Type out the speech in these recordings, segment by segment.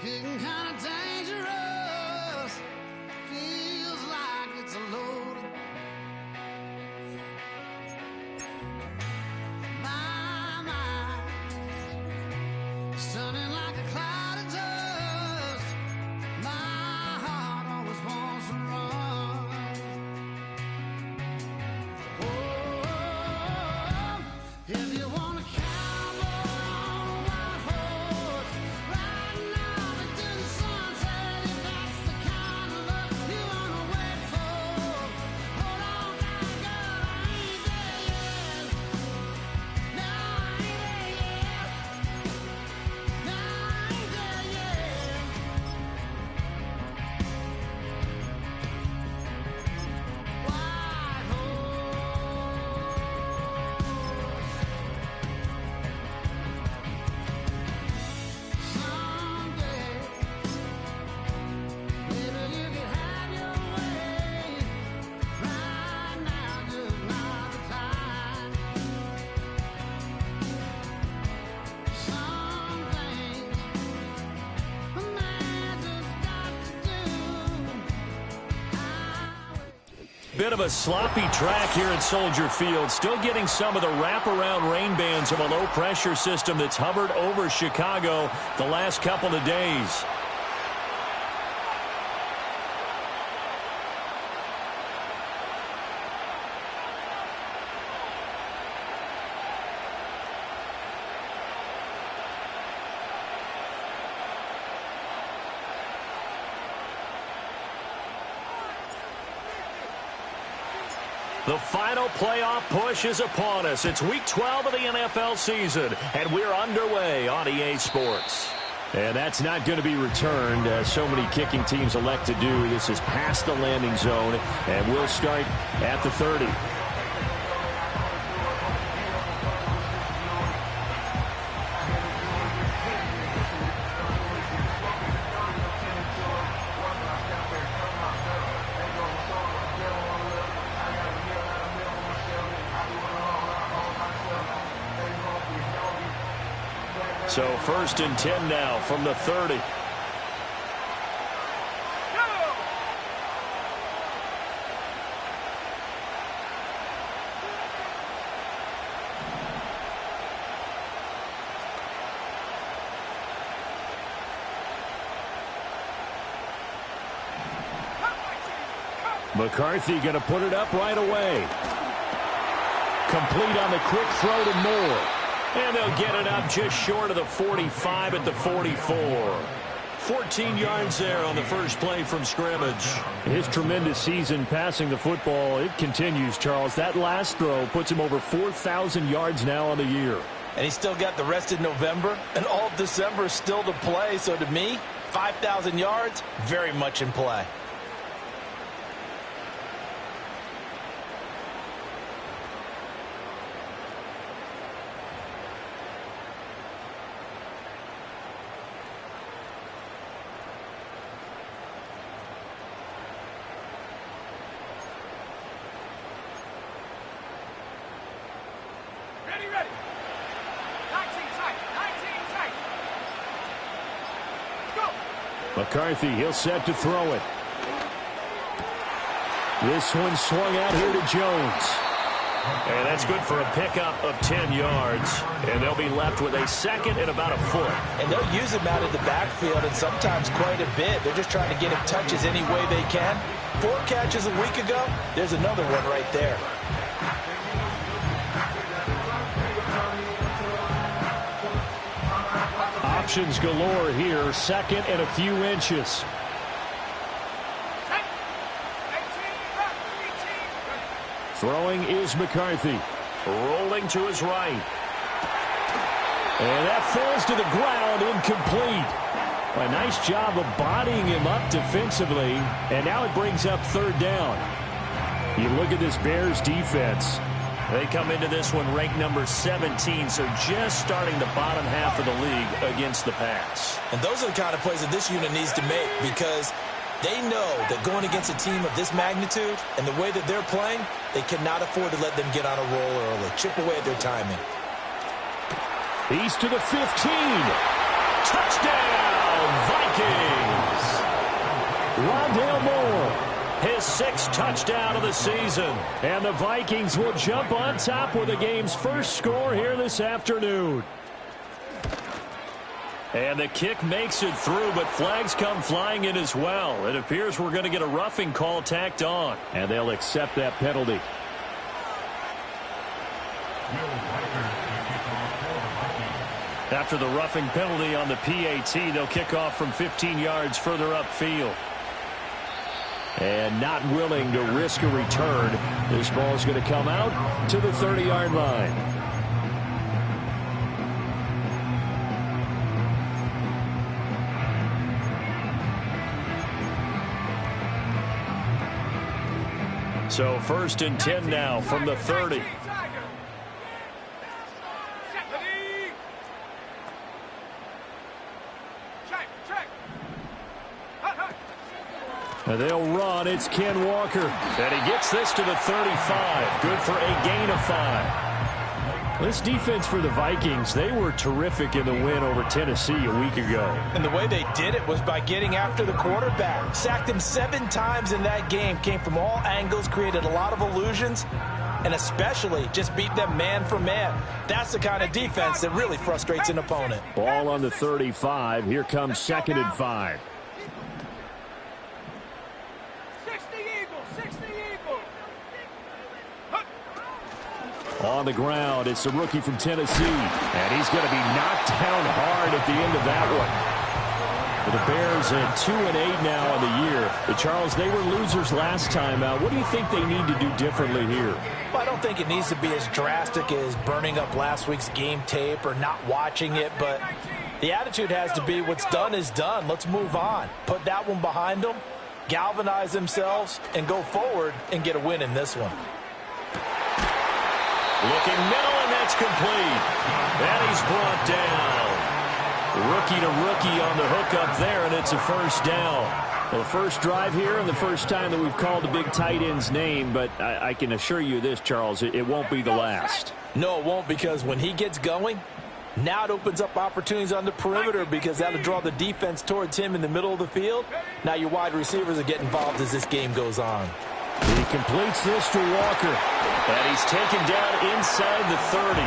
getting kind of dangerous. Feels like it's a load. My mind stunning like a cloud of dust. My heart always wants to run. Oh, if you want to cowboy on a white horse, riding off into the sunset, if that's the kind of love you want to wait for. Hold on, now, girl, I ain't there yet. No, I ain't there yet. No, I ain't there yet. White someday, maybe you could have your way. Right now, just not the time. Some things a man just got to do. Bit of a sloppy track here at Soldier Field. Still getting some of the wraparound rain bands of a low-pressure system that's hovered over Chicago the last couple of days. The final playoff push is upon us. It's Week 12 of the NFL season, and we're underway on EA Sports. And that's not going to be returned, as so many kicking teams elect to do. This is past the landing zone, and we'll start at the 30. So 1st and 10 now from the 30. McCarthy going to put it up right away. Complete on the quick throw to Moore. And they'll get it up just short of the 45 at the 44. 14 yards there on the first play from scrimmage. His tremendous season passing the football, it continues, Charles. That last throw puts him over 4,000 yards now on the year. And he's still got the rest of November and all of December still to play. So to me, 5,000 yards, very much in play. McCarthy, he'll set to throw it. This one swung out here to Jones. And that's good for a pickup of 10 yards. And they'll be left with a second and about a foot. And they'll use him out of the backfield and sometimes quite a bit. They're just trying to get him touches any way they can. 4 catches a week ago. There's another one right there. Options galore here. Second and a few inches. Throwing is McCarthy. Rolling to his right. And that falls to the ground, incomplete. A nice job of bodying him up defensively. And now it brings up 3rd down. You look at this Bears defense. They come into this one ranked number 17, so just starting the bottom half of the league against the pass. And those are the kind of plays that this unit needs to make, because they know that going against a team of this magnitude and the way that they're playing, they cannot afford to let them get on a roll early. Chip away at their timing. He's to the 15. Touchdown, Vikings! Rondale Moore, his 6th touchdown of the season. And the Vikings will jump on top with the game's first score here this afternoon. And the kick makes it through, but flags come flying in as well. It appears we're going to get a roughing call tacked on, and they'll accept that penalty. After the roughing penalty on the PAT, they'll kick off from 15 yards further upfield. And not willing to risk a return, this ball is going to come out to the 30-yard line. So 1st and 10 now from the 30. And they'll run. It's Ken Walker. And he gets this to the 35. Good for a gain of 5. This defense for the Vikings, they were terrific in the win over Tennessee a week ago. And the way they did it was by getting after the quarterback. Sacked him 7 times in that game. Came from all angles, created a lot of illusions, and especially just beat them man for man. That's the kind of defense that really frustrates an opponent. Ball on the 35. Here comes 2nd and 5. On the ground, it's the rookie from Tennessee. And he's going to be knocked down hard at the end of that one. The Bears at 2-8 now in the year. But Charles, they were losers last time out. What do you think they need to do differently here? Well, I don't think it needs to be as drastic as burning up last week's game tape or not watching it. But the attitude has to be what's done is done. Let's move on. Put that one behind them, galvanize themselves, and go forward and get a win in this one. Looking middle, and that's complete. And he's brought down. Rookie to rookie on the hook up there, and it's a 1st down. Well, the first drive here and the first time that we've called the big tight end's name, but I can assure you this, Charles, it won't be the last. No, it won't, because when he gets going, now it opens up opportunities on the perimeter because that'll draw the defense towards him in the middle of the field. Now your wide receivers will get involved as this game goes on. He completes this to Walker. And he's taken down inside the 30.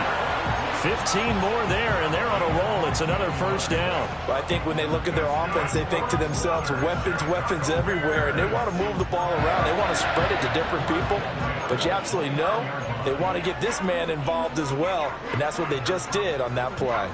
15 more there, and they're on a roll. It's another 1st down. Well, I think when they look at their offense, they think to themselves, weapons everywhere, and they want to move the ball around. They want to spread it to different people. But you absolutely know they want to get this man involved as well, and that's what they just did on that play.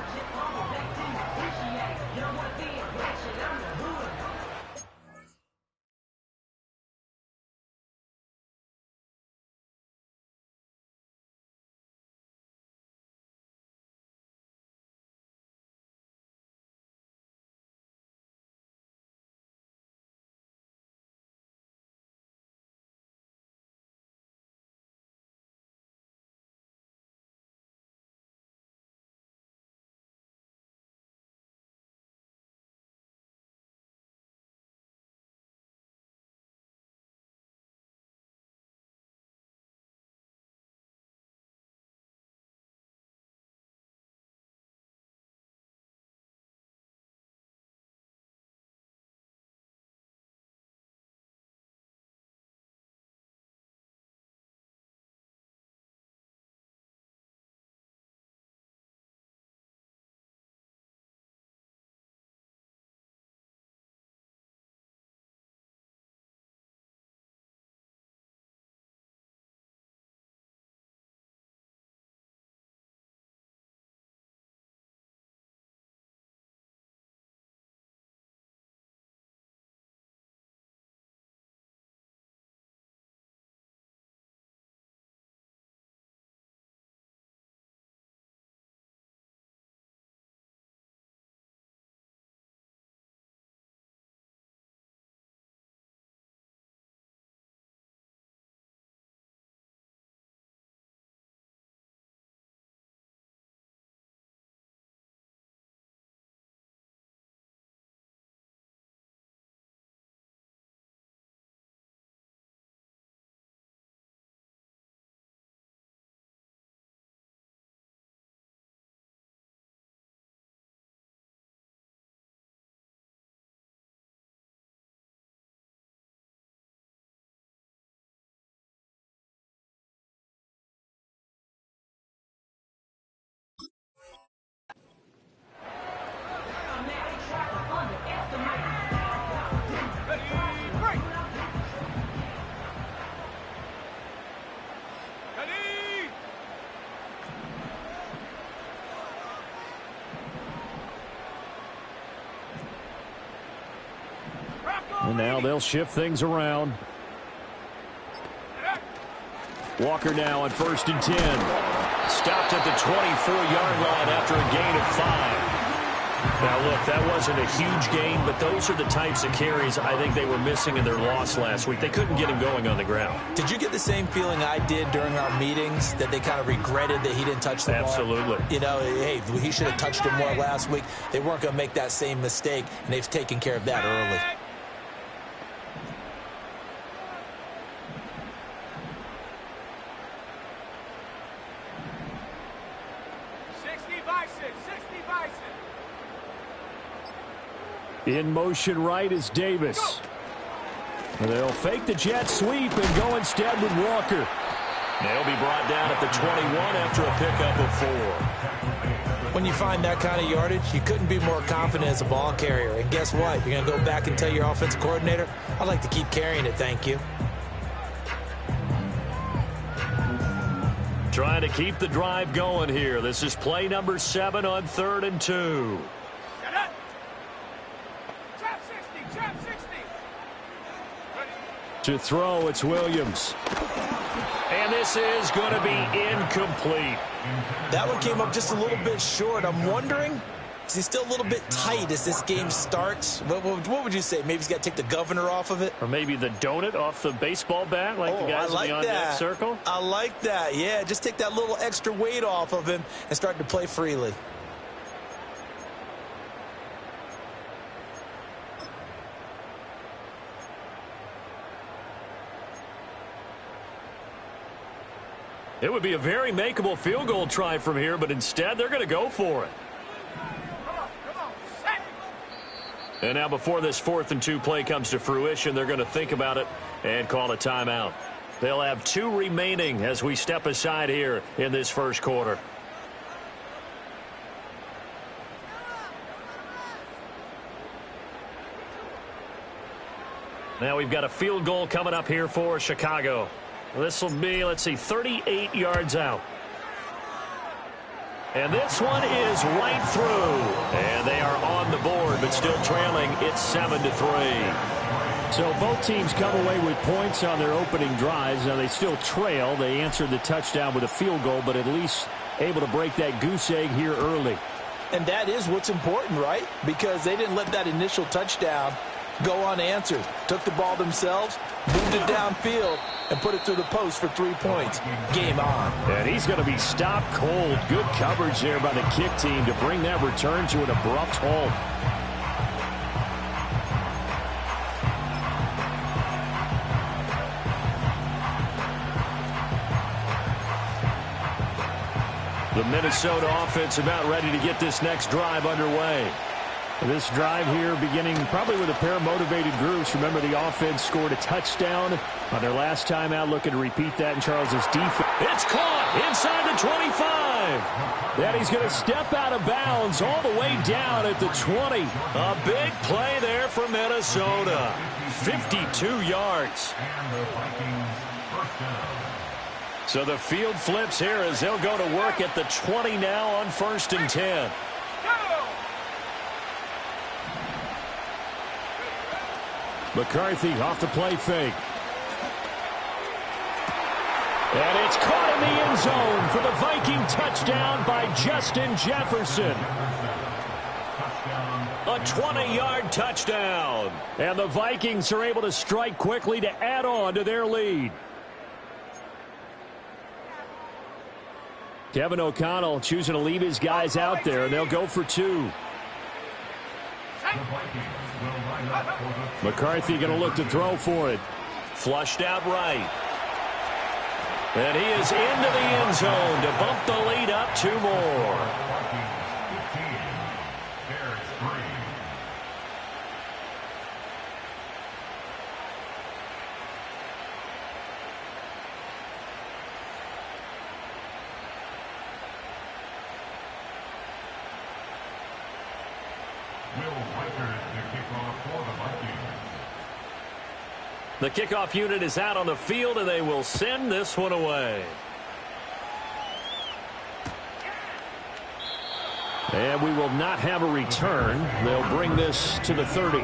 And now they'll shift things around. Walker now on 1st and 10. Stopped at the 24-yard line after a gain of 5. Now, look, that wasn't a huge gain, but those are the types of carries I think they were missing in their loss last week. They couldn't get him going on the ground. Did you get the same feeling I did during our meetings, that they kind of regretted that he didn't touch the ball? Absolutely. You know, hey, he should have touched it more last week. They weren't going to make that same mistake, and they've taken care of that early. In motion right is Davis. They'll fake the jet sweep and go instead with Walker. They'll be brought down at the 21 after a pickup of 4. When you find that kind of yardage, you couldn't be more confident as a ball carrier. And guess what? You're going to go back and tell your offensive coordinator, I'd like to keep carrying it, thank you. Trying to keep the drive going here. This is play number 7 on 3rd and 2. To throw, it's Williams. And this is going to be incomplete. That one came up just a little bit short. I'm wondering, is he still a little bit tight as this game starts? What would you say? Maybe he's got to take the governor off of it? Or maybe the donut off the baseball bat, like the guys in the on-deck circle? I like that. Yeah, just take that little extra weight off of him and start to play freely. It would be a very makeable field goal try from here, but instead they're going to go for it. And now before this 4th and 2 play comes to fruition, they're going to think about it and call a timeout. They'll have 2 remaining as we step aside here in this first quarter. Now we've got a field goal coming up here for Chicago. This will be, let's see, 38 yards out. And this one is right through. And they are on the board, but still trailing. It's 7-3. So both teams come away with points on their opening drives. Now they still trail. They answered the touchdown with a field goal, but at least able to break that goose egg here early. And that is what's important, right? Because they didn't let that initial touchdown go unanswered. Took the ball themselves, moved it downfield, and put it through the post for 3 points. Game on. And he's going to be stopped cold. Good coverage there by the kick team to bring that return to an abrupt halt. The Minnesota offense about ready to get this next drive underway. This drive here beginning probably with a pair of motivated groups. Remember, the offense scored a touchdown on their last time out. Looking to repeat that in Charles's defense. It's caught inside the 25. Then he's going to step out of bounds all the way down at the 20. A big play there for Minnesota. 52 yards. So the field flips here as they'll go to work at the 20 now on 1st and 10. McCarthy off the play fake. And it's caught in the end zone for the Viking touchdown by Justin Jefferson. A 20-yard touchdown. And the Vikings are able to strike quickly to add on to their lead. Kevin O'Connell choosing to leave his guys out there, and they'll go for 2. McCarthy going to look to throw for it. Flushed out right. And he is into the end zone to bump the lead up 2 more. The kickoff unit is out on the field, and they will send this one away. And we will not have a return. They'll bring this to the 30.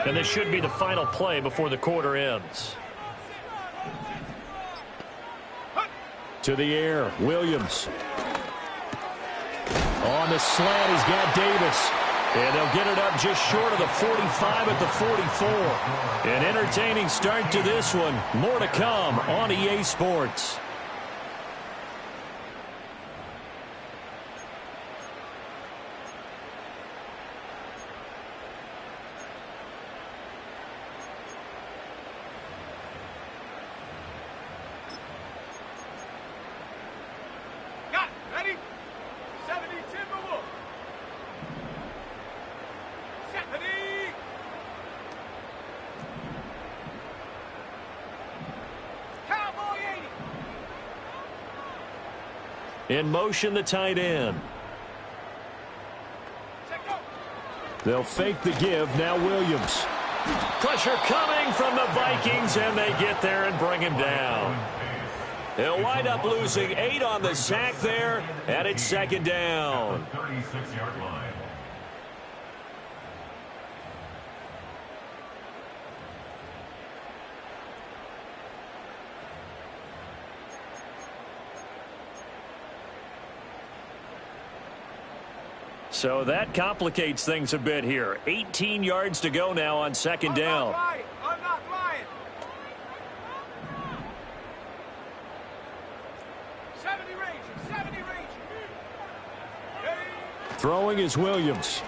And this should be the final play before the quarter ends. To the air, Williams. On the slant, he's got Davis. And they'll get it up just short of the 45 at the 44. An entertaining start to this one. More to come on EA Sports. In motion, the tight end. They'll fake the give. Now Williams. Pressure coming from the Vikings, and they get there and bring him down. They'll wind up losing 8 on the sack there, and it's second down. 36-yard line. So that complicates things a bit here. 18 yards to go now on second down. I'm not lying. 70 range. Throwing is Williams.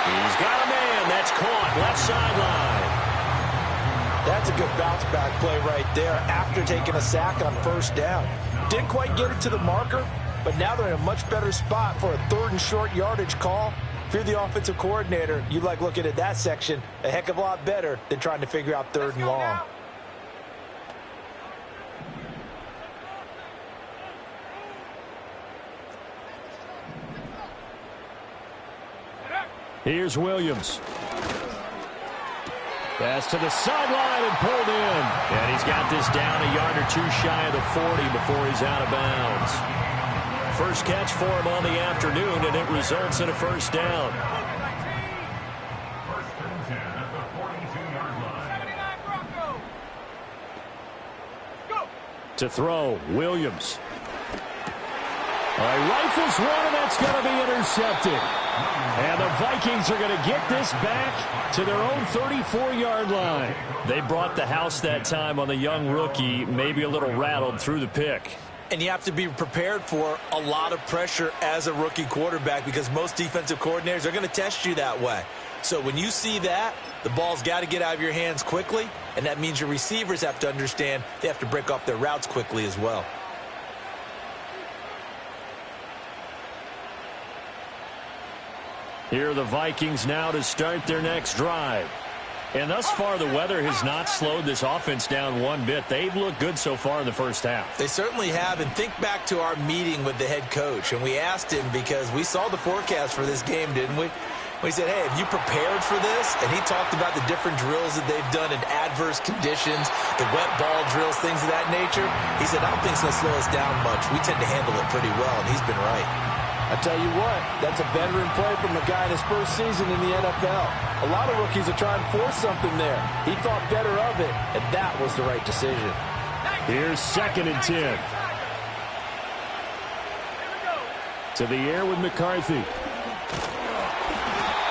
He's got a man. That's caught. Left sideline. That's a good bounce back play right there after taking a sack on first down. Didn't quite get it to the marker, but now they're in a much better spot for a 3rd and short yardage call. If you're the offensive coordinator, you like looking at that section a heck of a lot better than trying to figure out 3rd and long. Here's Williams. Pass to the sideline and pulled in. And he's got this down a yard or 2 shy of the 40 before he's out of bounds. First catch for him on the afternoon, and it results in a first down. First and 10 at the 42-yard line. 79 Bronco. Go. To throw, Williams. Rifles one, and that's going to be intercepted. And the Vikings are going to get this back to their own 34-yard line. They brought the house that time on the young rookie, maybe a little rattled through the pick. And you have to be prepared for a lot of pressure as a rookie quarterback because most defensive coordinators are going to test you that way. So when you see that, the ball's got to get out of your hands quickly, and that means your receivers have to understand they have to break off their routes quickly as well. Here are the Vikings now to start their next drive. And thus far, the weather has not slowed this offense down one bit. They've looked good so far in the first half. They certainly have. And think back to our meeting with the head coach. And we asked him because we saw the forecast for this game, didn't we? We said, hey, have you prepared for this? And he talked about the different drills that they've done in adverse conditions, the wet ball drills, things of that nature. He said, I don't think it's going to slow us down much. We tend to handle it pretty well, and he's been right. I tell you what, that's a veteran play from a guy in his first season in the NFL. A lot of rookies are trying to force something there. He thought better of it, and that was the right decision. Here's second and 10. To the air with McCarthy.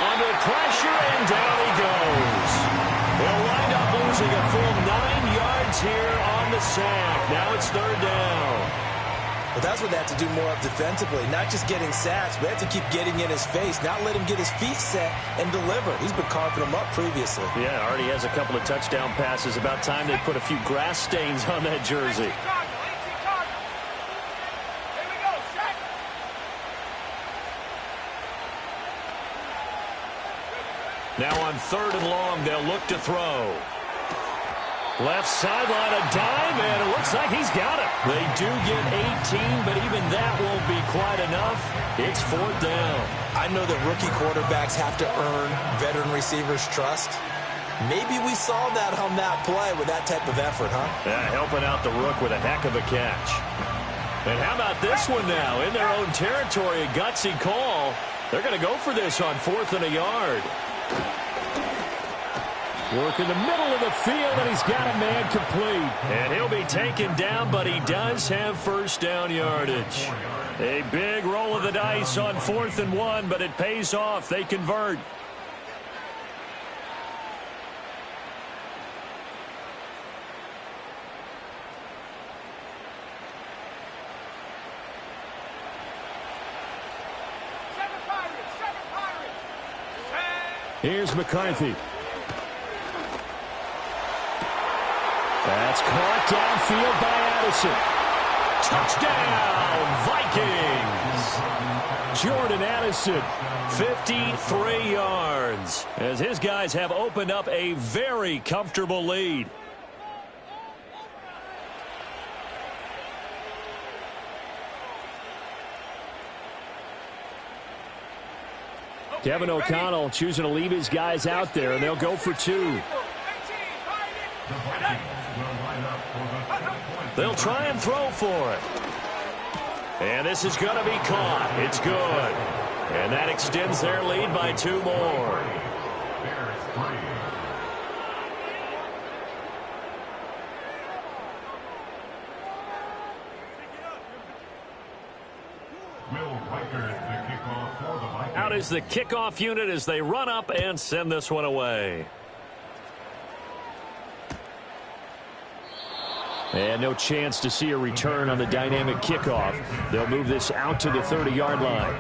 Under pressure, and down he goes. They'll wind up losing a full 9 yards here on the sack. Now it's third down. Well, that's what they have to do more of defensively, not just getting sacks, but they have to keep getting in his face, not let him get his feet set and deliver. He's been carving them up previously. Yeah, already has a couple of touchdown passes. About time they put a few grass stains on that jersey. Now on third and long, they'll look to throw. Left sideline, a dime, and it looks like he's got it. They do get 18, but even that won't be quite enough. It's fourth down. I know that rookie quarterbacks have to earn veteran receivers' trust. Maybe we saw that on that play with that type of effort, huh? Yeah, helping out the rook with a heck of a catch. And how about this one now? In their own territory, a gutsy call. They're going to go for this on 4th and a yard. Work in the middle of the field, and he's got a man complete. And he'll be taken down, but he does have first down yardage. A big roll of the dice on 4th and 1, but it pays off. They convert. Here's McCarthy. That's caught downfield by Addison. Touchdown, Vikings! Jordan Addison, 53 yards, as his guys have opened up a very comfortable lead. Kevin O'Connell choosing to leave his guys out there, and they'll go for 2. They'll try and throw for it. And this is going to be caught. It's good. And that extends their lead by 2 more. Out is the kickoff unit as they run up and send this one away. And no chance to see a return on the dynamic kickoff. They'll move this out to the 30-yard line.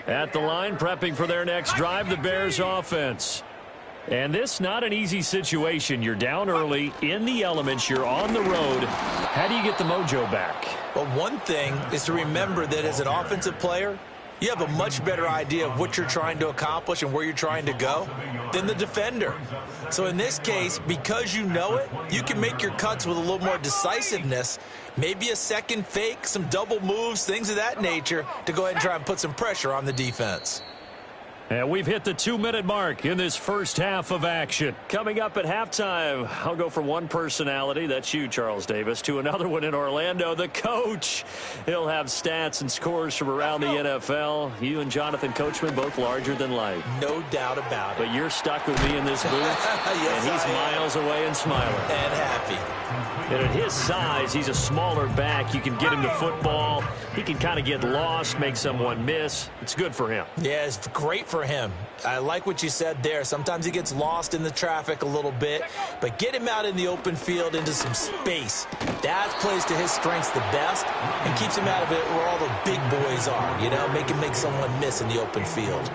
At the line, prepping for their next drive, the Bears offense. And this not an easy situation. You're down early, in the elements, you're on the road. How do you get the mojo back? Well, one thing is to remember that as an offensive player, you have a much better idea of what you're trying to accomplish and where you're trying to go than the defender. So in this case, because you know it, you can make your cuts with a little more decisiveness, maybe a second fake, some double moves, things of that nature, to go ahead and try and put some pressure on the defense. And we've hit the 2-minute mark in this first half of action. Coming up at halftime, I'll go from one personality, that's you, Charles Davis, to another one in Orlando, the coach. He'll have stats and scores from around the NFL. You and Jonathan Coachman, both larger than life. No doubt about it. But you're stuck with me in this booth, yes, and he's miles away and smiling. And happy. And at his size, he's a smaller back. You can get him to football. He can kind of get lost, make someone miss. It's good for him. Yeah, it's great for him. I like what you said there. Sometimes he gets lost in the traffic a little bit, but get him out in the open field into some space. That plays to his strengths the best and keeps him out of it where all the big boys are, you know, make someone miss in the open field.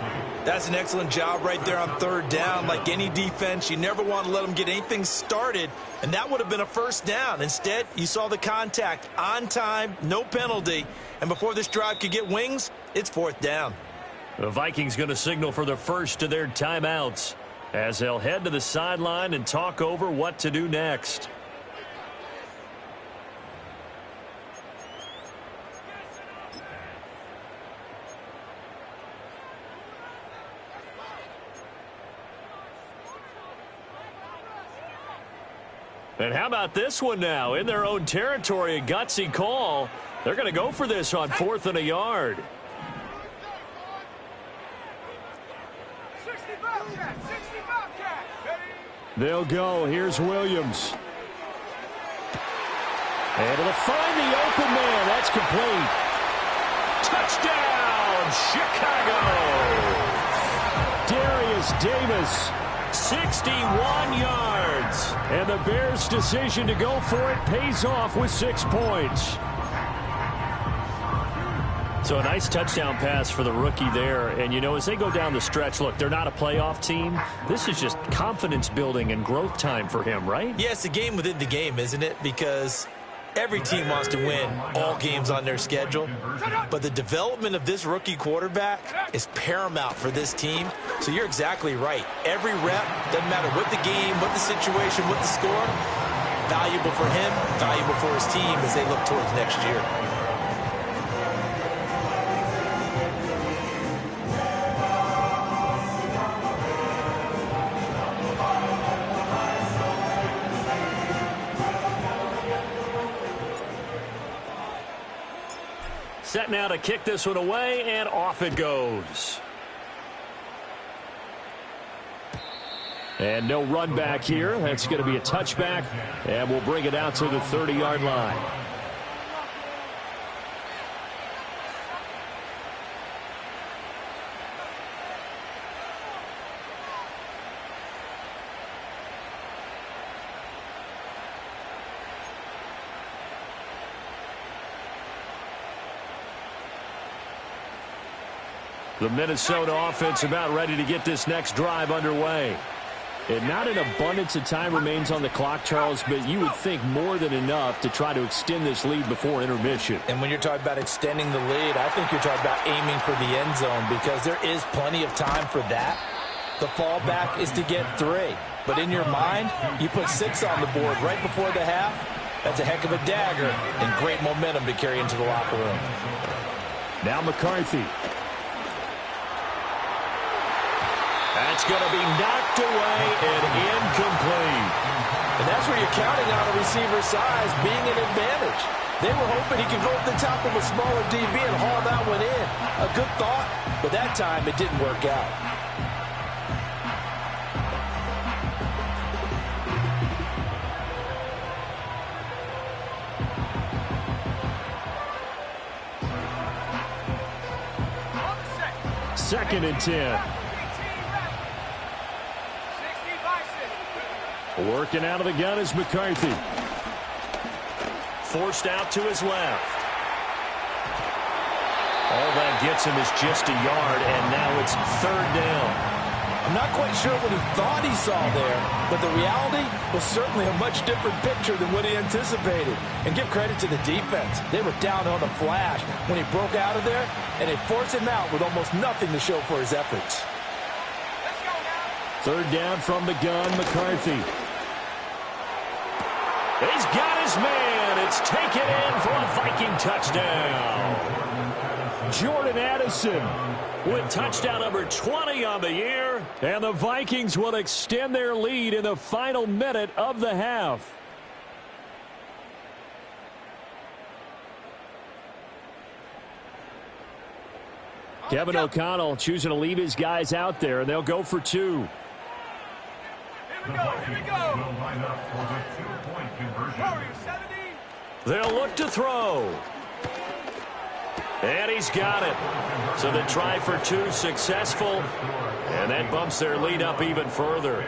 That's an excellent job right there on 3rd down. Like any defense, you never want to let them get anything started, and that would have been a first down. Instead, you saw the contact on time, no penalty, and before this drive could get wings, it's 4th down. The Vikings going to signal for the first of their timeouts as they'll head to the sideline and talk over what to do next. And how about this one now? In their own territory, a gutsy call. They're going to go for this on 4th and a yard. They'll go. Here's Williams. And it'll find the open man. That's complete. Touchdown, Chicago. Darius Davis, 61 yards. And the Bears' decision to go for it pays off with 6 points. So a nice touchdown pass for the rookie there. And, you know, as they go down the stretch, look, they're not a playoff team. This is just confidence building and growth time for him, right? Yeah, it's a game within the game, isn't it? Because every team wants to win all games on their schedule. But the development of this rookie quarterback is paramount for this team. So you're exactly right. Every rep, doesn't matter what the game, what the situation, what the score, valuable for him, valuable for his team as they look towards next year. Set now to kick this one away, and off it goes. And no run back here. That's going to be a touchback, and we'll bring it out to the 30-yard line. The Minnesota offense about ready to get this next drive underway. And not an abundance of time remains on the clock, Charles, but you would think more than enough to try to extend this lead before intermission. And when you're talking about extending the lead, I think you're talking about aiming for the end zone because there is plenty of time for that. The fallback is to get 3. But in your mind, you put 6 on the board right before the half. That's a heck of a dagger and great momentum to carry into the locker room. Now McCarthy. That's going to be knocked away and incomplete. And that's where you're counting on a receiver's size being an advantage. They were hoping he could go to the top of a smaller DB and haul that one in. A good thought, but that time it didn't work out. Second and 10. Working out of the gun is McCarthy. Forced out to his left. All that gets him is just a yard, and now it's 3rd down. I'm not quite sure what he thought he saw there, but the reality was certainly a much different picture than what he anticipated. And give credit to the defense. They were down on a flash when he broke out of there, and they forced him out with almost nothing to show for his efforts. 3rd down from the gun, McCarthy. He's got his man. It's taken in for a Viking touchdown. Jordan Addison with touchdown number 20 on the year. And the Vikings will extend their lead in the final minute of the half. Kevin O'Connell choosing to leave his guys out there, and they'll go for 2. The Vikings will line up for the 2-point conversion. They'll look to throw. And he's got it. So the try for 2 successful. And that bumps their lead up even further.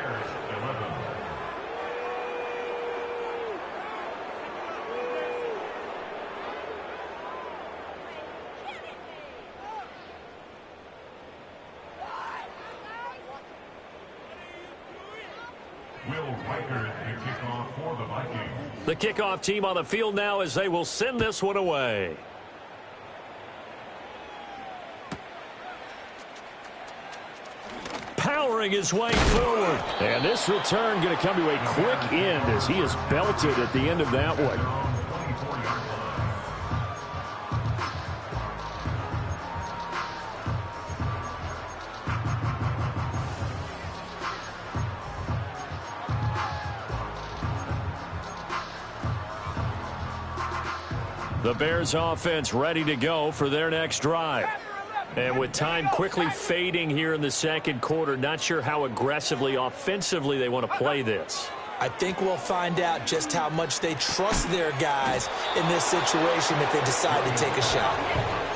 The kickoff team on the field now as they will send this one away. Powering his way forward. And this return going to come to a quick end as he is belted at the end of that one. The Bears offense ready to go for their next drive. And with time quickly fading here in the second quarter, not sure how aggressively, offensively they want to play this. I think we'll find out just how much they trust their guys in this situation if they decide to take a shot.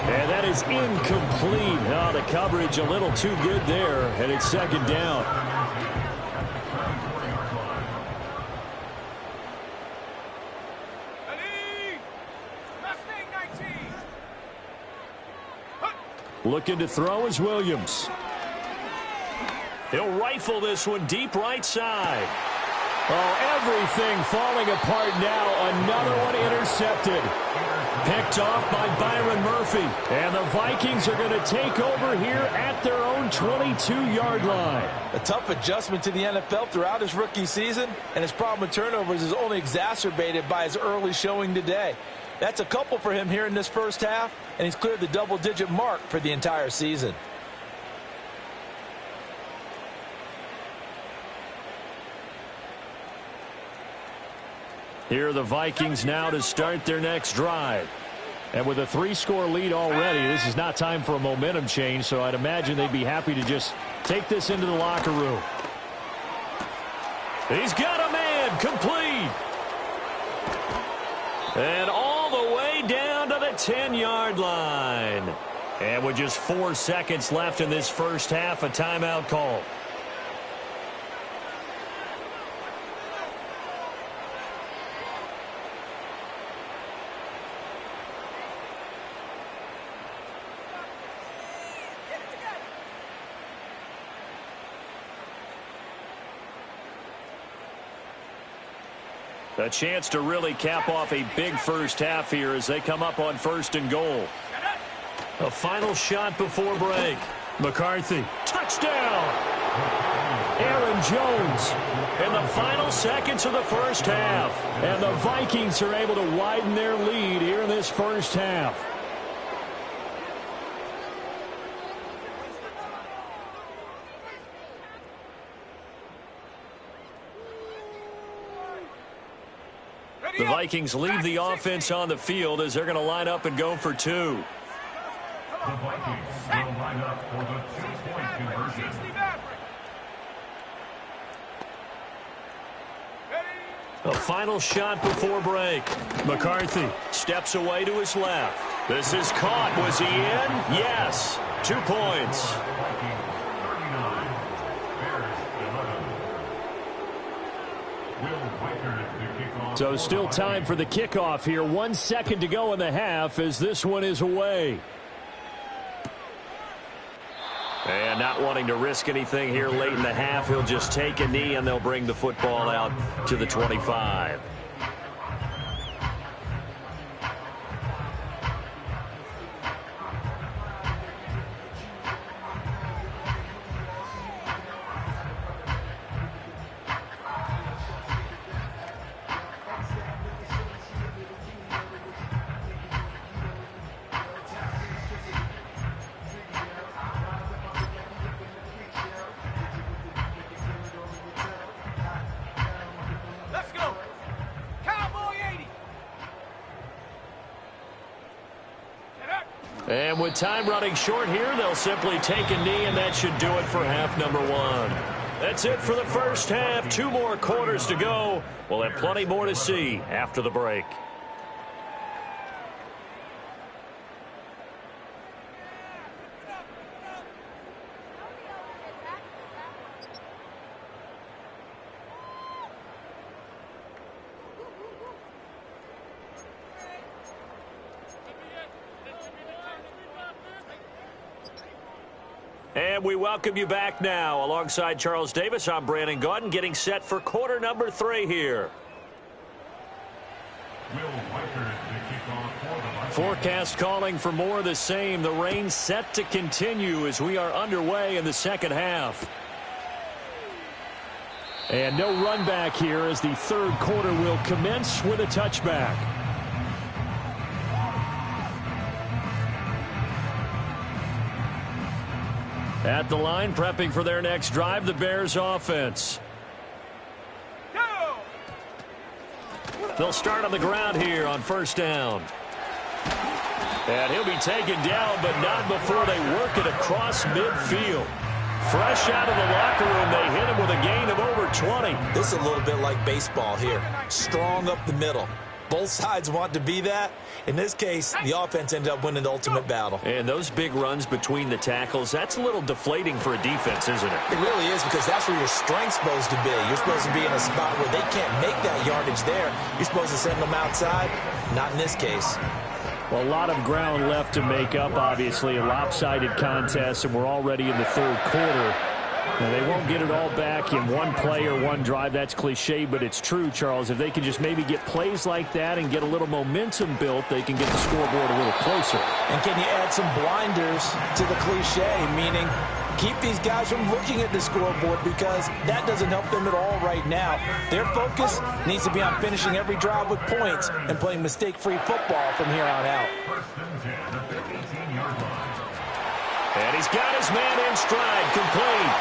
And that is incomplete. Oh, the coverage a little too good there, and it's 2nd down. Looking to throw is Williams. He'll rifle this one deep right side. Oh, everything falling apart now. Another one intercepted. Picked off by Byron Murphy. And the Vikings are going to take over here at their own 22-yard line. A tough adjustment to the NFL throughout his rookie season, and his problem with turnovers is only exacerbated by his early showing today. That's a couple for him here in this first half, and he's cleared the double-digit mark for the entire season. Here are the Vikings now to start their next drive. And with a 3-score lead already, this is not time for a momentum change, so I'd imagine they'd be happy to just take this into the locker room. He's got a man, complete. And all the way down to the 10-yard line. And with just 4 seconds left in this first half, a timeout call. A chance to really cap off a big first half here as they come up on 1st and goal. A final shot before break. McCarthy, touchdown! Aaron Jones in the final seconds of the first half. And the Vikings are able to widen their lead here in this first half. The Vikings leave the offense on the field as they're going to line up and go for 2. The Vikings will line up for the 2-point conversion. A final shot before break. McCarthy steps away to his left. This is caught. Was he in? Yes. 2 points. Vikings 39, Bears 11. Will Whitaker to kick off. So still time for the kickoff here. 1 second to go in the half as this one is away. And not wanting to risk anything here late in the half, he'll just take a knee and they'll bring the football out to the 25. And with time running short here, they'll simply take a knee, and that should do it for half number 1. That's it for the first half. 2 more quarters to go. We'll have plenty more to see after the break. And we welcome you back now. Alongside Charles Davis, I'm Brandon Gaudin, getting set for quarter number 3 here. Will Whitaker to kick off for the Vikings. Forecast calling for more of the same. The rain set to continue as we are underway in the second half. And no run back here as the third quarter will commence with a touchback. At the line, prepping for their next drive, the Bears offense. They'll start on the ground here on first down. And he'll be taken down, but not before they work it across midfield. Fresh out of the locker room, they hit him with a gain of over 20. This is a little bit like baseball here. Strong up the middle. Both sides want to be that. In this case, the offense ended up winning the ultimate battle. And those big runs between the tackles, that's a little deflating for a defense, isn't it? It really is, because that's where your strength's supposed to be. You're supposed to be in a spot where they can't make that yardage there. You're supposed to send them outside. Not in this case. Well, a lot of ground left to make up, obviously. A lopsided contest, and we're already in the third quarter. Now, they won't get it all back in one play or one drive. That's cliche, but it's true, Charles. If they can just maybe get plays like that and get a little momentum built, they can get the scoreboard a little closer. And can you add some blinders to the cliche, meaning keep these guys from looking at the scoreboard, because that doesn't help them at all right now. Their focus needs to be on finishing every drive with points and playing mistake-free football from here on out. First and 10 at the 18-yard line. And he's got his man in stride, complete.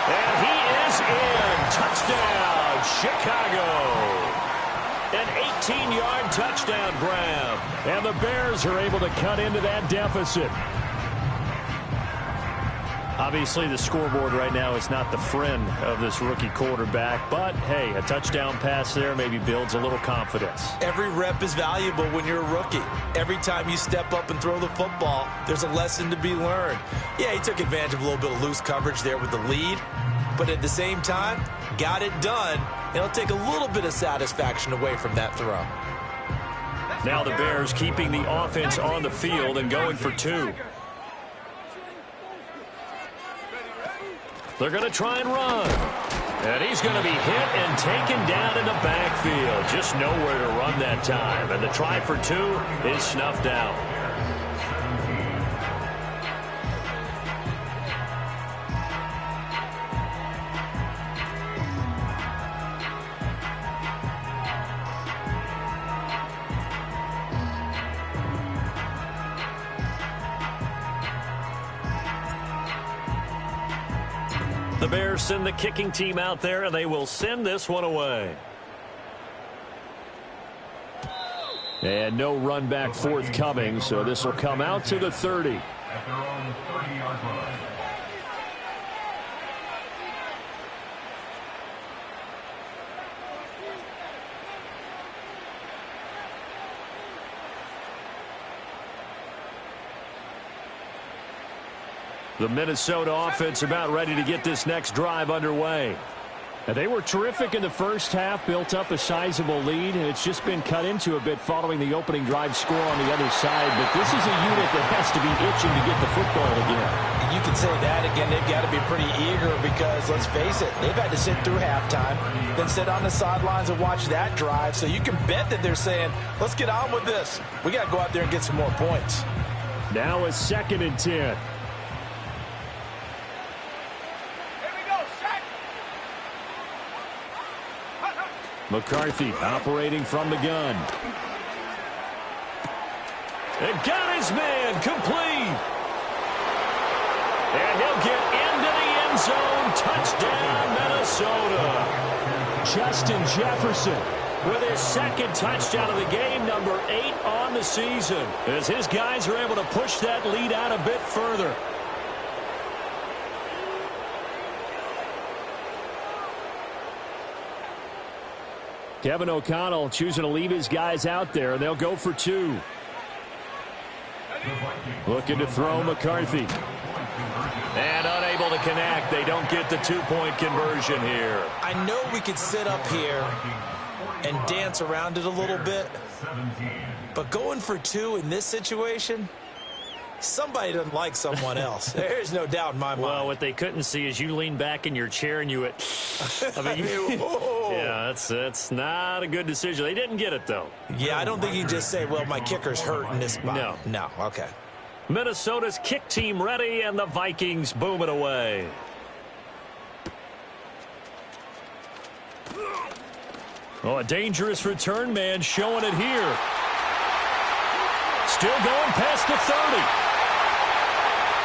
And he is in. Touchdown, Chicago. An 18-yard touchdown grab. And the Bears are able to cut into that deficit. Obviously, the scoreboard right now is not the friend of this rookie quarterback. But, hey, a touchdown pass there maybe builds a little confidence. Every rep is valuable when you're a rookie. Every time you step up and throw the football, there's a lesson to be learned. Yeah, he took advantage of a little bit of loose coverage there with the lead. But at the same time, got it done. It'll take a little bit of satisfaction away from that throw. Now the Bears keeping the offense on the field and going for 2. They're going to try and run. And he's going to be hit and taken down in the backfield. Just nowhere to run that time. And the try for 2 is snuffed out. The Bears send the kicking team out there, and they will send this one away. And no run back forthcoming, so this will come out to the 30. At their own 30-yard line. The Minnesota offense about ready to get this next drive underway. And they were terrific in the first half, built up a sizable lead, and it's just been cut into a bit following the opening drive score on the other side. But this is a unit that has to be itching to get the football again. You can say that again. They've got to be pretty eager because, let's face it, they've had to sit through halftime, then sit on the sidelines and watch that drive. So you can bet that they're saying, let's get on with this. We got to go out there and get some more points. Now a 2nd and 10. McCarthy operating from the gun. And got his man complete. And he'll get into the end zone. Touchdown, Minnesota. Justin Jefferson with his 2nd touchdown of the game, number 8 on the season, as his guys are able to push that lead out a bit further. Kevin O'Connell choosing to leave his guys out there. They'll go for 2. Looking to throw McCarthy. And unable to connect. They don't get the 2-point conversion here. I know we could sit up here and dance around it a little bit, but going for 2 in this situation, somebody doesn't like someone else. There's no doubt in my mind. Well, what they couldn't see is you lean back in your chair and you went, I mean, yeah, that's not a good decision. They didn't get it, though. Yeah, I don't think you can just say, well, my kicker's hurt in this spot. No, okay. Minnesota's kick team ready, and the Vikings boom it away. Oh, a dangerous return man showing it here. Still going past the 30.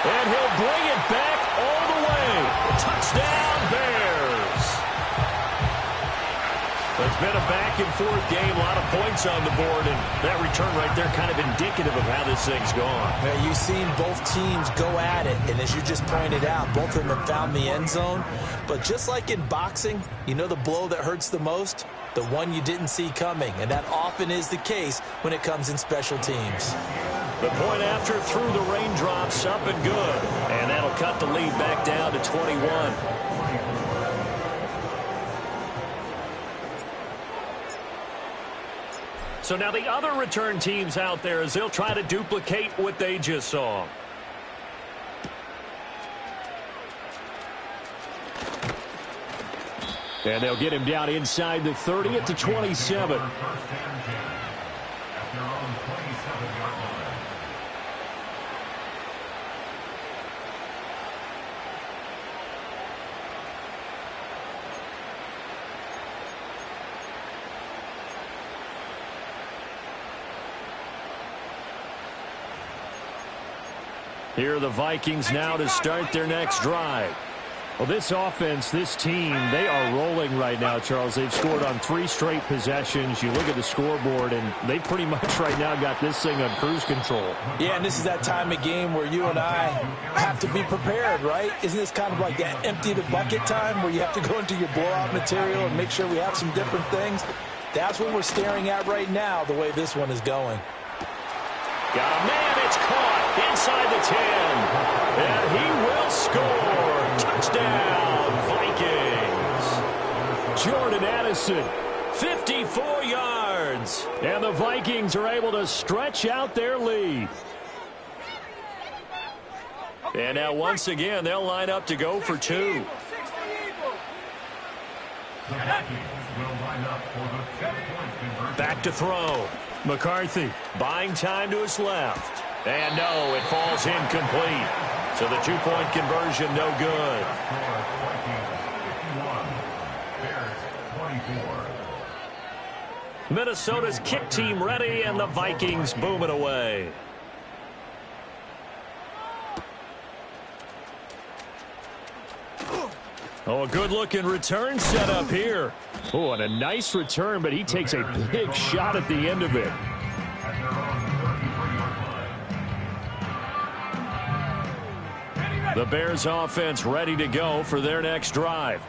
And he'll bring it back all the way. Touchdown, Bears. It's been a back-and-forth game, a lot of points on the board, and that return right there kind of indicative of how this thing's gone. Yeah, you've seen both teams go at it, and as you just pointed out, both of them have found the end zone. But just like in boxing, you know the blow that hurts the most? The one you didn't see coming, and that often is the case when it comes in special teams. The point after through the raindrops, up and good. And that'll cut the lead back down to 21. So now the other return teams out there as they'll try to duplicate what they just saw. And they'll get him down inside the 30 at the 27. Here are the Vikings now to start their next drive. Well, this offense, this team, they are rolling right now, Charles. They've scored on 3 straight possessions. You look at the scoreboard, and they pretty much right now got this thing on cruise control. Yeah, and this is that time of game where you and I have to be prepared, right? Isn't this kind of like that empty the bucket time where you have to go into your blowout material and make sure we have some different things? That's what we're staring at right now, the way this one is going. Got a man, it's caught inside the 10. And he will score. Touchdown, Vikings. Jordan Addison, 54 yards. And the Vikings are able to stretch out their lead. And now once again, they'll line up to go for 2. Back to throw. McCarthy buying time to his left. And no, it falls incomplete. So the 2-point conversion no good. Minnesota's kick team ready, and the Vikings boom it away. Oh, a good-looking return set up here. Oh, and a nice return, but he takes a big shot at the end of it. The Bears offense ready to go for their next drive.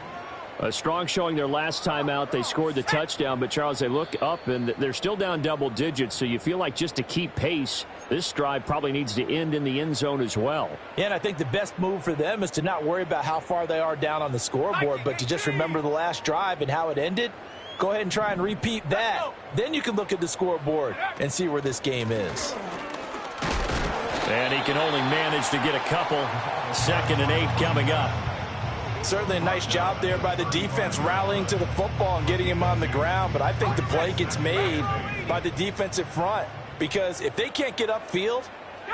A strong showing their last time out. They scored the touchdown, but, Charles, they look up, and they're still down double digits, so you feel like just to keep pace, this drive probably needs to end in the end zone as well. Yeah, and I think the best move for them is to not worry about how far they are down on the scoreboard, but to just remember the last drive and how it ended. Go ahead and try and repeat that. Then you can look at the scoreboard and see where this game is. And he can only manage to get a couple. 2nd and 8 coming up. Certainly a nice job there by the defense rallying to the football and getting him on the ground, but I think the play gets made by the defensive front, because if they can't get upfield,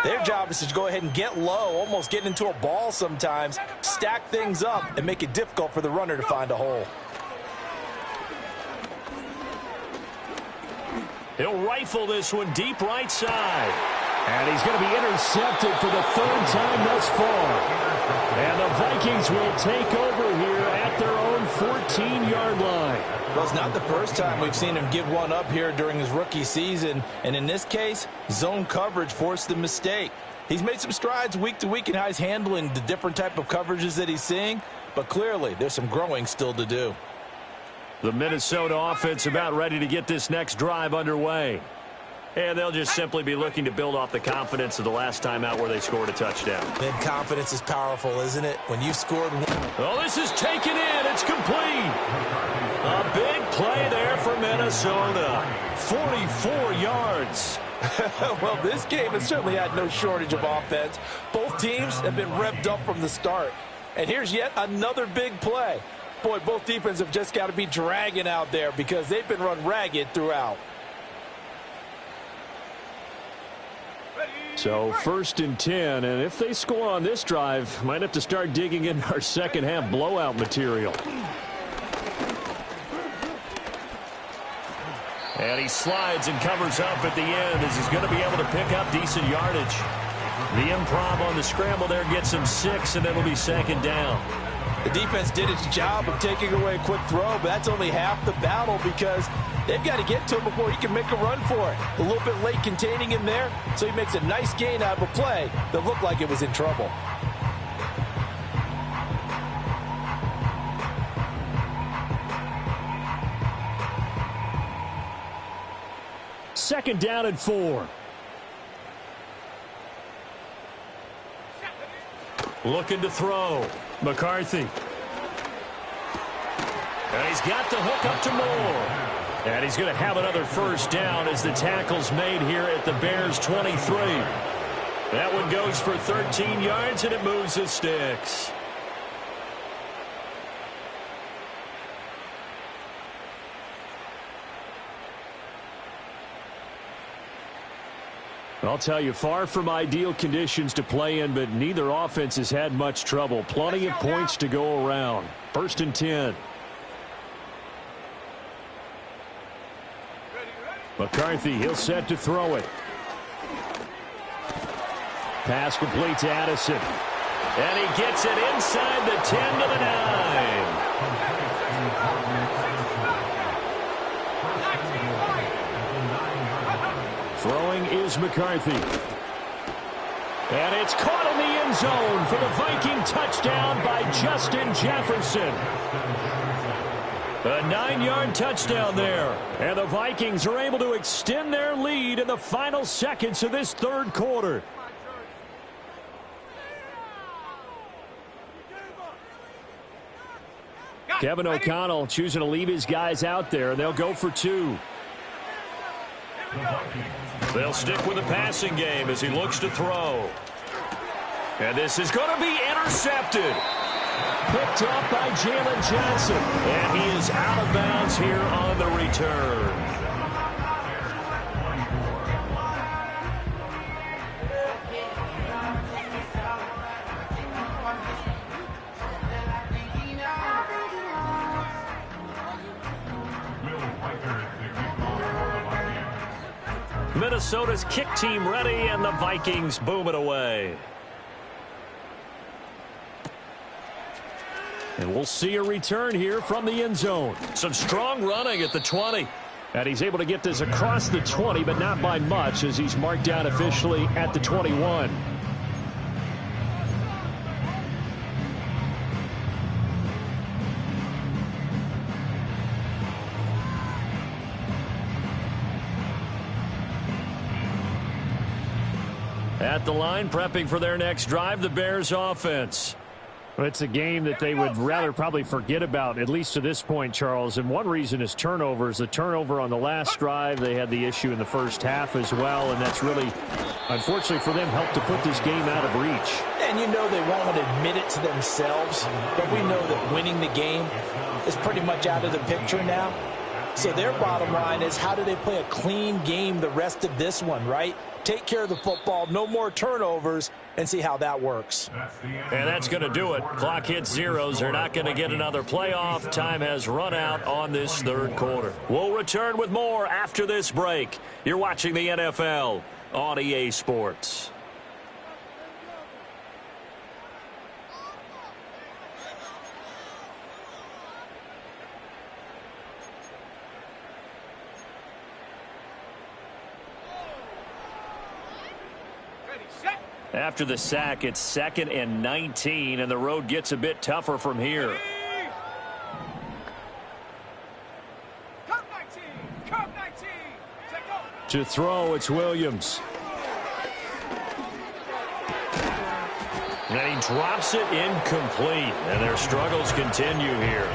their job is to go ahead and get low, almost get into a ball sometimes, stack things up, and make it difficult for the runner to find a hole. He'll rifle this one deep right side. And he's going to be intercepted for the 3rd time thus far. And the Vikings will take over here at their own 14-yard line. Well, it's not the first time we've seen him give one up here during his rookie season. And in this case, zone coverage forced the mistake. He's made some strides week to week in how he's handling the different type of coverages that he's seeing. But clearly, there's some growing still to do. The Minnesota offense about ready to get this next drive underway. And they'll just simply be looking to build off the confidence of the last time out where they scored a touchdown. And confidence is powerful, isn't it? When you've scored one. Oh, this is taken in. It's complete. A big play there for Minnesota. 44 yards. Well, this game has certainly had no shortage of offense. Both teams have been revved up from the start. And here's yet another big play. Boy, both defenses have just got to be dragging out there because they've been run ragged throughout. So 1st and 10, and if they score on this drive, might have to start digging in our second half blowout material. And he slides and covers up at the end as he's going to be able to pick up decent yardage. The improv on the scramble there gets him 6, and it'll be 2nd down. The defense did its job of taking away a quick throw, but that's only half the battle because they've got to get to him before he can make a run for it. A little bit late containing him there, so he makes a nice gain out of a play that looked like it was in trouble. Second down and 4. Looking to throw. McCarthy. And he's got the hook up to Moore. And he's going to have another 1st down as the tackle's made here at the Bears 23. That one goes for 13 yards, and it moves the sticks. I'll tell you, far from ideal conditions to play in, but neither offense has had much trouble. Plenty of points to go around. 1st and 10. McCarthy, he'll set to throw it. Pass complete to Addison. And he gets it inside the 10 to the 9. Throwing is McCarthy. And it's caught in the end zone for the Viking touchdown by Justin Jefferson. A 9-yard touchdown there. And the Vikings are able to extend their lead in the final seconds of this third quarter. Kevin O'Connell choosing to leave his guys out there. They'll go for 2. They'll stick with the passing game as he looks to throw. And this is going to be intercepted. Picked up by Jalen Johnson. And he is out of bounds here on the return. Minnesota's kick team ready, and the Vikings boom it away. And we'll see a return here from the end zone. Some strong running at the 20. And he's able to get this across the 20, but not by much, as he's marked down officially at the 21. At the line, prepping for their next drive, the Bears offense. Well, it's a game that they would rather probably forget about, at least to this point, Charles. And one reason is turnovers. The turnover on the last drive, they had the issue in the first half as well. And that's really, unfortunately for them, helped to put this game out of reach. And you know they won't admit it to themselves, but we know that winning the game is pretty much out of the picture now. So their bottom line is, how do they play a clean game the rest of this one, right? Take care of the football, no more turnovers, and see how that works. And that's going to do it. Clock hits zeros. They're not going to get another playoff. Time has run out on this third quarter. We'll return with more after this break. You're watching the NFL on EA Sports. After the sack, it's 2nd and 19, and the road gets a bit tougher from here. To throw, it's Williams. And he drops it incomplete, and their struggles continue here.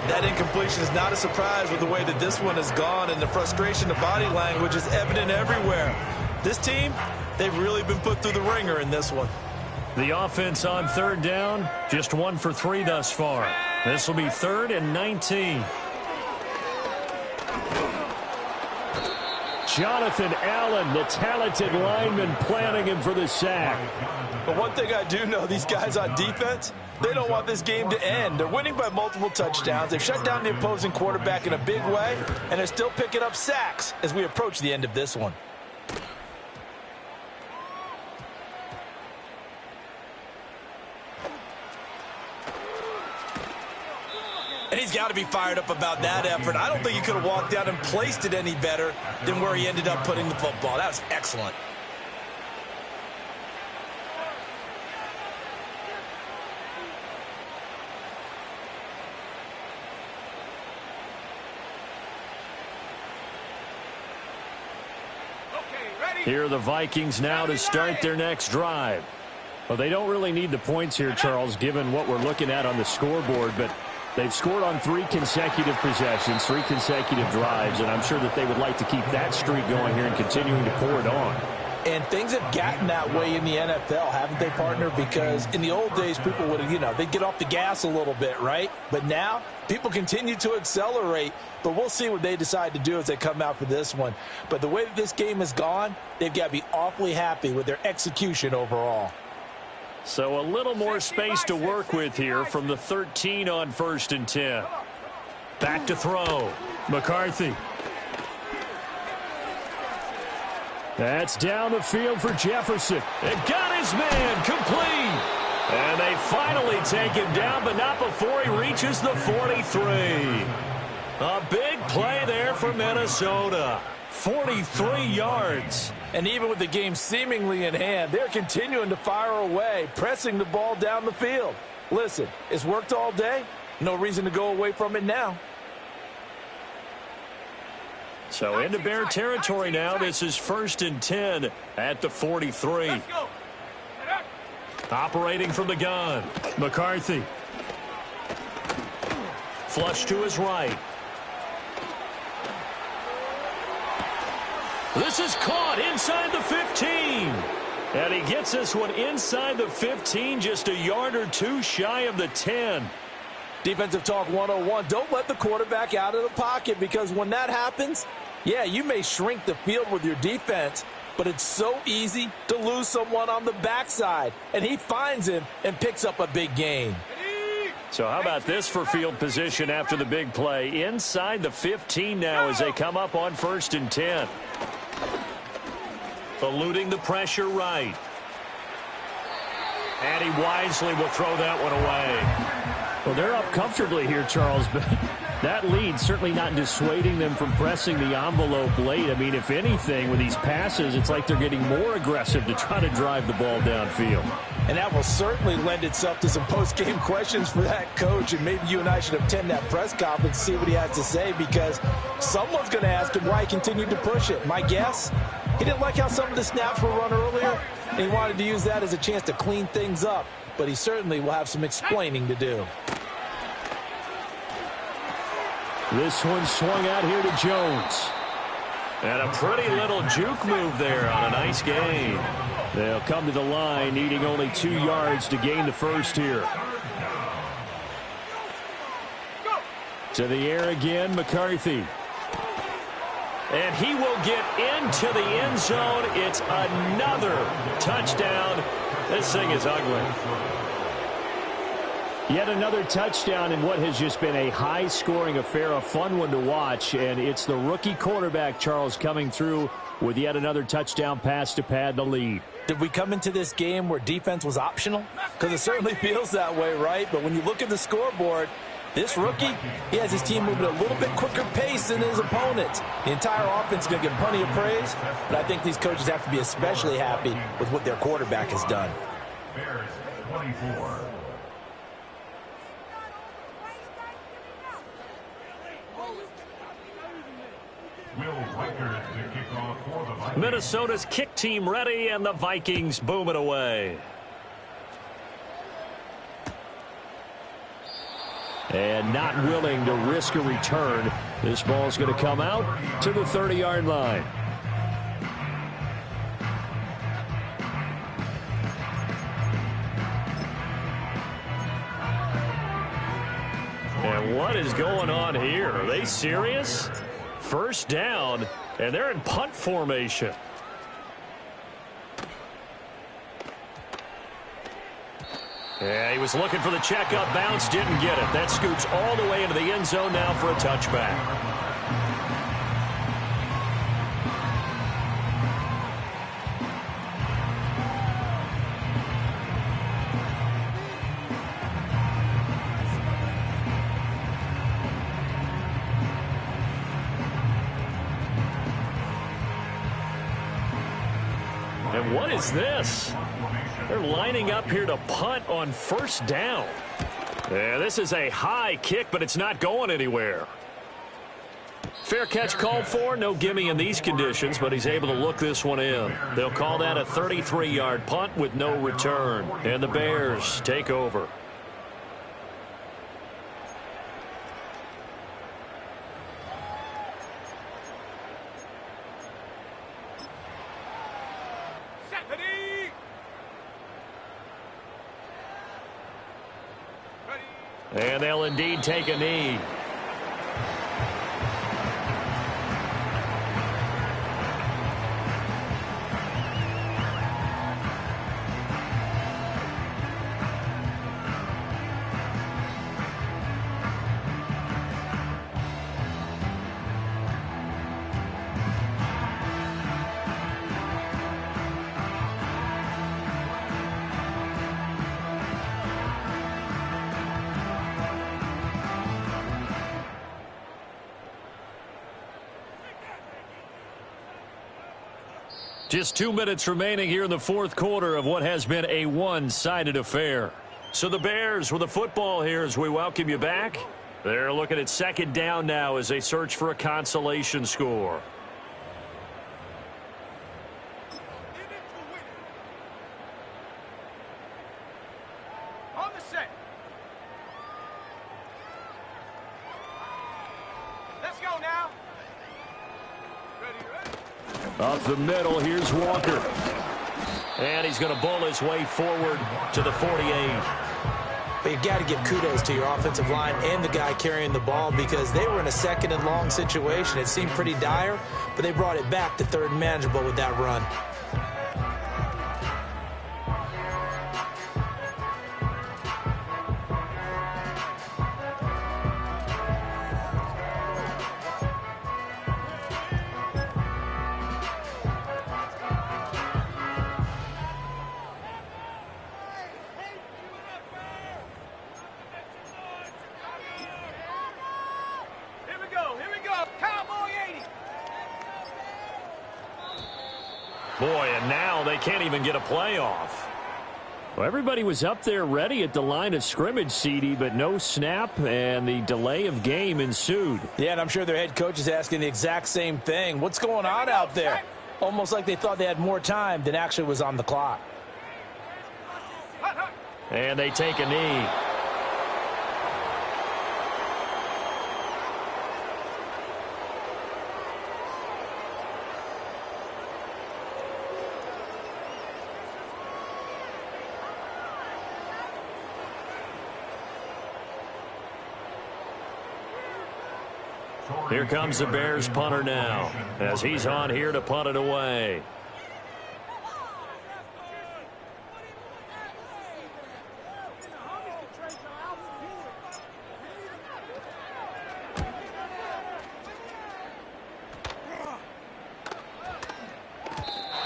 That incompletion is not a surprise with the way that this one has gone, and the frustration, the body language is evident everywhere. This team, they've really been put through the ringer in this one. The offense on third down, just 1 for 3 thus far. This will be 3rd and 19. Jonathan Allen, the talented lineman, planning him for the sack. But one thing I do know, these guys on defense, they don't want this game to end. They're winning by multiple touchdowns. They've shut down the opposing quarterback in a big way, and they're still picking up sacks as we approach the end of this one. And he's got to be fired up about that effort. I don't think he could have walked out and placed it any better than where he ended up putting the football. That was excellent. Here are the Vikings now to start their next drive. Well, they don't really need the points here, Charles, given what we're looking at on the scoreboard, but they've scored on 3 consecutive possessions, 3 consecutive drives, and I'm sure that they would like to keep that streak going here and continuing to pour it on. And things have gotten that way in the NFL, haven't they, partner? Because in the old days, people would have, they'd get off the gas a little bit, right? But now, people continue to accelerate. But we'll see what they decide to do as they come out for this one. But the way that this game has gone, they've got to be awfully happy with their execution overall. So a little more space to work with here from the 13 on 1st and 10. Back to throw. McCarthy. That's down the field for Jefferson. And got his man complete. And they finally take him down, but not before he reaches the 43. A big play there for Minnesota. 43 yards. And even with the game seemingly in hand, they're continuing to fire away, pressing the ball down the field. Listen, it's worked all day. No reason to go away from it now. So into Bear territory now. This is 1st and 10 at the 43. Operating from the gun, McCarthy. Flush to his right. This is caught inside the 15. And he gets this one inside the 15, just a yard or two shy of the 10. Defensive talk 101. Don't let the quarterback out of the pocket, because when that happens, yeah, you may shrink the field with your defense, but it's so easy to lose someone on the backside. And he finds him and picks up a big gain. So how about this for field position after the big play? Inside the 15 now as they come up on 1st and 10. Eluding the pressure right. And he wisely will throw that one away. Well, they're up comfortably here, Charles, but that lead certainly not dissuading them from pressing the envelope late. I mean, if anything, with these passes, it's like they're getting more aggressive to try to drive the ball downfield. And that will certainly lend itself to some post-game questions for that coach. And maybe you and I should attend that press conference and see what he has to say, because someone's going to ask him why he continued to push it. My guess, he didn't like how some of the snaps were run earlier, and he wanted to use that as a chance to clean things up. But he certainly will have some explaining to do. This one swung out here to Jones. And a pretty little juke move there on a nice gain. They'll come to the line, needing only 2 yards to gain the first here. To the air again, McCarthy. And he will get into the end zone. It's another touchdown. This thing is ugly. Yet another touchdown in what has just been a high-scoring affair, a fun one to watch. And it's the rookie quarterback, Charles, coming through with yet another touchdown pass to pad the lead. Did we come into this game where defense was optional? Because it certainly feels that way, right? But when you look at the scoreboard, this rookie, he has his team moving at a little bit quicker pace than his opponents. The entire offense is going to get plenty of praise, but I think these coaches have to be especially happy with what their quarterback has done. Bears 24. Minnesota's kick team ready, and the Vikings boom it away. And not willing to risk a return. This ball's going to come out to the 30-yard line. And what is going on here? Are they serious? First down, and they're in punt formation. Yeah, he was looking for the checkup bounce, didn't get it. That scoots all the way into the end zone now for a touchback. And what is this? They're lining up here to punt on first down. Yeah, this is a high kick, but it's not going anywhere. Fair catch called for. No gimme in these conditions, but he's able to look this one in. They'll call that a 33-yard punt with no return. And the Bears take over. And they'll indeed take a knee. Just 2 minutes remaining here in the fourth quarter of what has been a one-sided affair. So the Bears with the football here as we welcome you back. They're looking at second down now as they search for a consolation score. On the set. Let's go now. Ready. Up the middle, here's Walker. And he's going to bowl his way forward to the 48. But you've got to give kudos to your offensive line and the guy carrying the ball because they were in a second and long situation. It seemed pretty dire, but they brought it back to third and manageable with that run. Boy, and now they can't even get a playoff. Well, everybody was up there ready at the line of scrimmage, CD, but no snap, and the delay of game ensued. Yeah, and I'm sure their head coach is asking the exact same thing. What's going on out there? Almost like they thought they had more time than actually was on the clock. And they take a knee. Here comes the Bears punter now as he's on here to punt it away.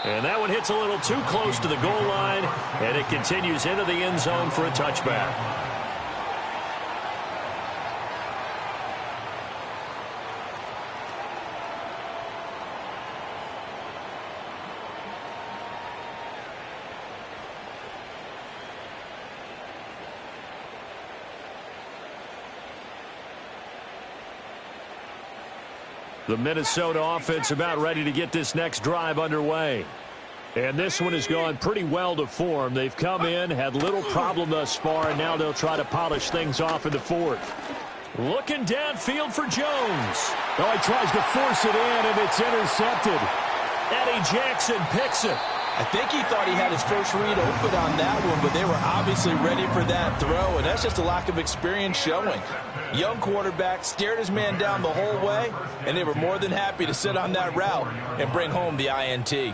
And that one hits a little too close to the goal line, and it continues into the end zone for a touchback. The Minnesota offense about ready to get this next drive underway. And this one has gone pretty well to form. They've come in, had little problem thus far, and now they'll try to polish things off in the fourth. Looking downfield for Jones. Oh, he tries to force it in, and it's intercepted. Eddie Jackson picks it. I think he thought he had his first read open on that one, but they were obviously ready for that throw, and that's just a lack of experience showing. Young quarterback stared his man down the whole way, and they were more than happy to sit on that route and bring home the INT.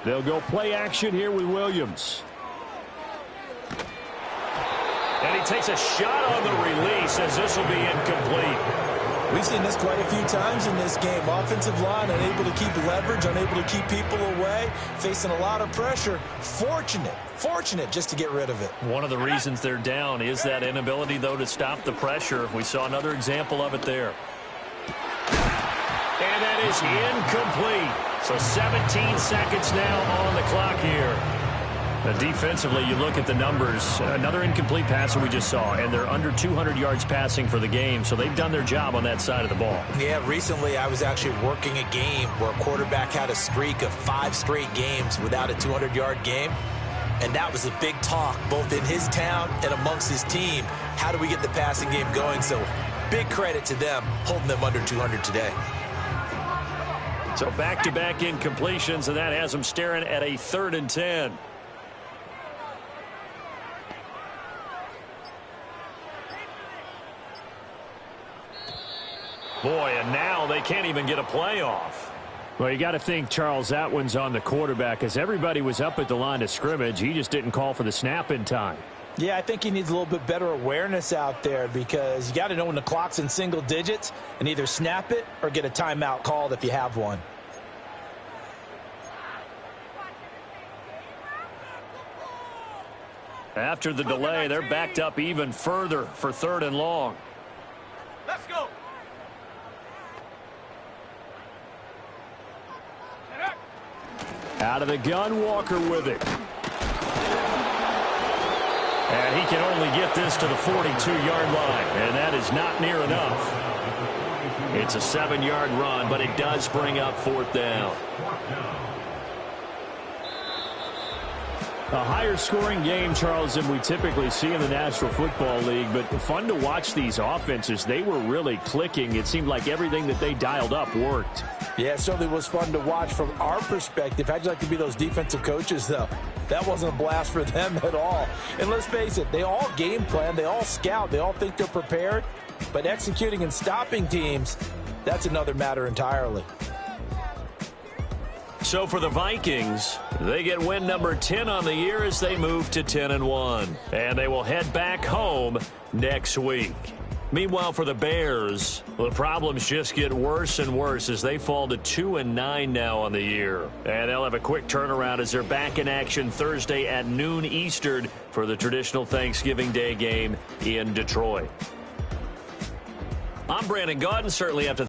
They'll go play action here with Williams. And he takes a shot on the release as this will be incomplete. We've seen this quite a few times in this game. Offensive line unable to keep leverage, unable to keep people away, facing a lot of pressure. Fortunate just to get rid of it. One of the reasons they're down is that inability, though, to stop the pressure. We saw another example of it there. And that is incomplete. So 17 seconds now on the clock here. Defensively, you look at the numbers. Another incomplete pass that we just saw, and they're under 200 yards passing for the game, so they've done their job on that side of the ball. Yeah, recently I was actually working a game where a quarterback had a streak of 5 straight games without a 200-yard game, and that was a big talk both in his town and amongst his team. How do we get the passing game going? So big credit to them holding them under 200 today. So back-to-back incompletions, and that has them staring at a 3rd and 10. Boy, and now they can't even get a playoff. Well, you got to think, Charles, that one's on the quarterback, as everybody was up at the line of scrimmage. He just didn't call for the snap in time. Yeah, I think he needs a little bit better awareness out there because you got to know when the clock's in single digits and either snap it or get a timeout called if you have one. After the delay, they're backed up even further for 3rd and long. Let's go. Out of the gun, Walker with it. And he can only get this to the 42-yard line, and that is not near enough. It's a 7-yard run, but it does bring up 4th down. A higher-scoring game, Charles, than we typically see in the National Football League, but fun to watch these offenses. They were really clicking. It seemed like everything that they dialed up worked. Yeah, it certainly was fun to watch from our perspective. How'd you like to be those defensive coaches, though? That wasn't a blast for them at all. And let's face it, they all game plan, they all scout, they all think they're prepared, but executing and stopping teams, that's another matter entirely. So for the Vikings, they get win number 10 on the year as they move to 10-1. And they will head back home next week. Meanwhile, for the Bears, the problems just get worse and worse as they fall to 2-9 now on the year. And they'll have a quick turnaround as they're back in action Thursday at noon Eastern for the traditional Thanksgiving Day game in Detroit. I'm Brandon Gaudin, certainly after